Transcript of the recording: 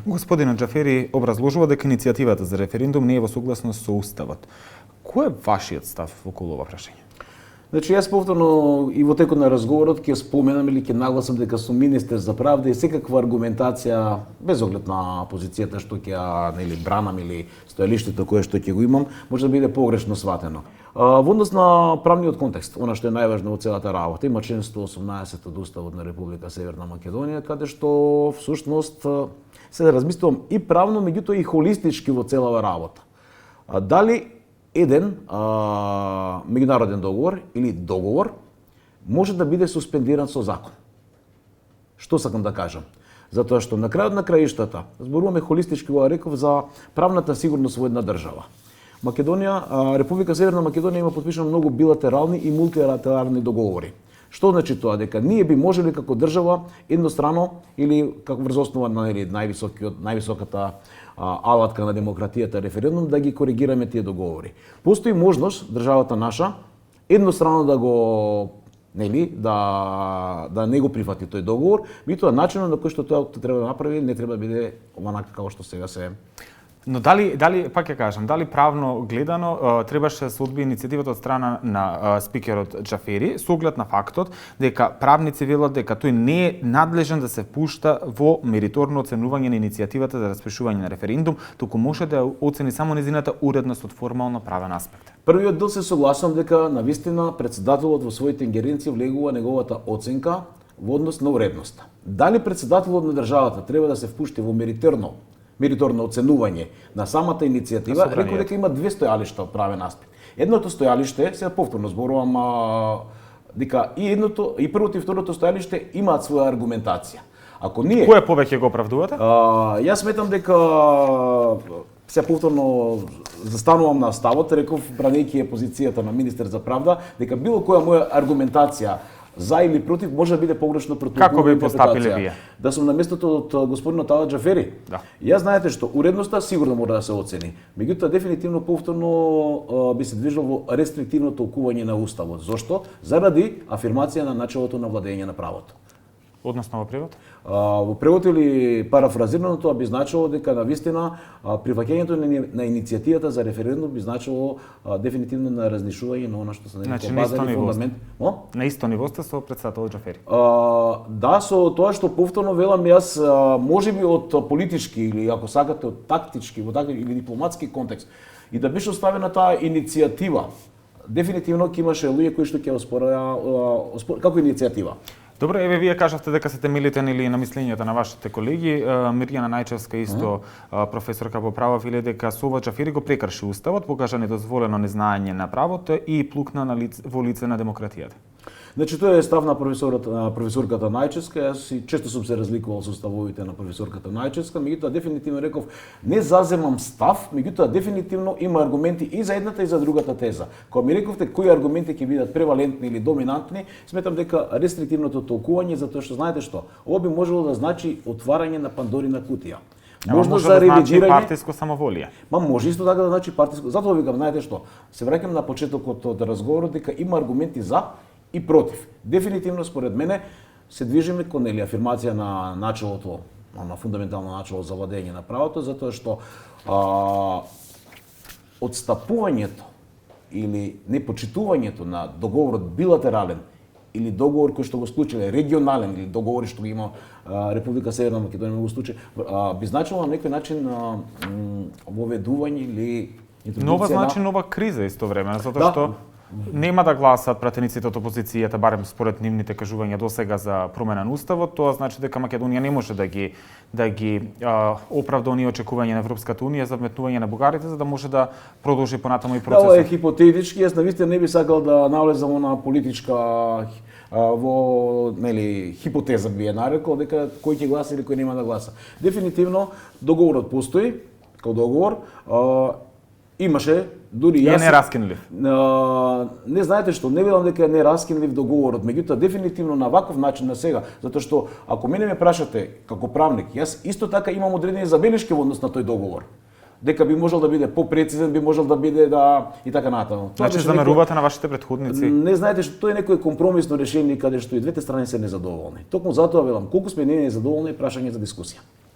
Господинот Џафери образложува дека иницијативата за референдум не е во согласност со уставот. Кој е вашиот став околу ова прашање? Значи, јас повторно и во текот на разговорот ќе споменам или ќе нагласам дека сум министер за правда и секаква аргументација, без оглед на позицијата што ќе нели бранам или стојалиштето кое што ќе го имам, може да биде погрешно сватено. Во однос на правниот контекст, она што е најважно во целата работа, има член 118 од Уставот на Република Северна Македонија, каде што всушност се размислувам и правно, меѓутоа и холистички во целава работа. Дали еден меѓународен договор или договор може да биде суспендиран со закон? Што сакам да кажам? Затоа што на крајот на краиштата зборуваме холистички, го реков, за правната сигурност во една држава. Македонија, Република Северна Македонија има подпишано многу билатерални и мултилатерални договори. Што значи тоа? Дека ние би можеле како држава еднострано или како врз основа на највисоката алатка на демократијата референдум да ги коригираме тие договори. Постои можност државата наша еднострано да го да не го прифати тој договор, меѓутоа начинот на кој што тоа треба да направи не треба да биде онака како што сега се. Но дали пак ќе кажам, дали правно гледано требаше да се одби иницијативата од страна на спикерот Џафери со оглед на фактот дека правници велат дека тој не е надлежен да се впушта во мериторно оценување на иницијативата за распишување на референдум, туку може да оцени само незината уредност од формално правен аспект. Првиот дел се согласувам дека навистина председателот во своите ингеренции влегува неговата оценка во однос на уредноста. Дали председателот на државата треба да се впушти во мериторно оценување на самата иницијатива, рекол дека има две стојалишта од правен аспект. Едното стојалиште, сега повторно зборувам, дека и првото и второто стојалиште имаат своја аргументација. Ако ние Кој повеќе го оправдувате? Јас сметам дека сега повторно застанувам на ставот, реков бранејќи позицијата на министер за правда, дека било која моја аргументација за или против може да биде погрешно протулкувана. Како би постапиле вие? Да сум на местото од господинот Ала Џафери. Да. Јас знаете што, уредноста сигурно мора да се оцени. Меѓутоа дефинитивно повторно би се движел во рестриктивно толкување на уставот. Зошто? Заради афирмација на начелото на владење на правото. Односно во превод? Во превод или парафразирано тоа би значило дека навистина прифаќањето на иницијативата за референдум би значило дефинитивно на разнишување на она што се нарекува базен фундамент. На исто ниво сте со председателот Џафери. Да, со тоа што повторно велам јас, можеби од политички или ако сакате од тактички, или дипломатски контекст и да беше оставена таа иницијатива, дефинитивно ќе имаше луѓе кои што ќе оспоруваат како иницијатива. Добро, еве вие кажавте дека сте милитен или на мислењето на вашите колеги. Мирјана Најчевска исто професорка по право веле дека Сова Џафери го прекрши уставот, покажа недозволено незнаење на правото и плукна во лице на демократијата. Значи тоа е став на професорката Најчевска. Јас и често сум се разликувал со ставовите на професорката Најчевска, меѓутоа дефинитивно реков не заземам став, меѓутоа дефинитивно има аргументи и за едната и за другата теза. Кога ми рековте кои аргументи ќе бидат превалентни или доминантни, сметам дека рестриктивното толкување, затоа што знаете што, ова би можело да значи отварање на Пандорина кутија. Може да значи партиско самоволие. Може исто така да значи партиско. Затоа викам, знаете што, се враќам на почетокот од разговорот дека има аргументи за и против. Дефинитивно според мене се движиме кон афирмација на начелото, на фундаментално начело за владење на правото, затоа што отстапувањето или непочитувањето на договорот билатерален или договор кој што го склучиле регионален или договори што ги има Република Северна Македонија го склучи, би значило на некој начин воведување или интродукција. Нова значи нова криза истовремено, затоа што нема да гласат пратениците од опозицијата, барем според нивните кажувања досега за промена на уставот, тоа значи дека Македонија не може да ги оправда оние очекувања на Европската унија за вметнување на бугарите, за да може да продолжи понатаму и процесот. Ова е хипотетички, јас навистина не би сакал да навлезам на политичка во хипотеза би ја нарекол дека кој ќе гласа или кој нема да гласа. Дефинитивно договорот постои, како договор, имаше дури јас не раскинлив. Не знаете што, не велам дека не раскинлив договорот, меѓутоа дефинитивно на ваков начин на сега, затоа што ако мене ме прашате како правник, јас исто така имам одредени забелешки во однос на тој договор. Дека би можел да биде попрецизен, би можел да биде и така натаму. Значи замерувате на вашите претходници? Не знаете што, тоа е некое компромисно решение каде што и двете страни се незадоволни. Токму затоа велам, колку сме не незадоволни, прашање за дискусија.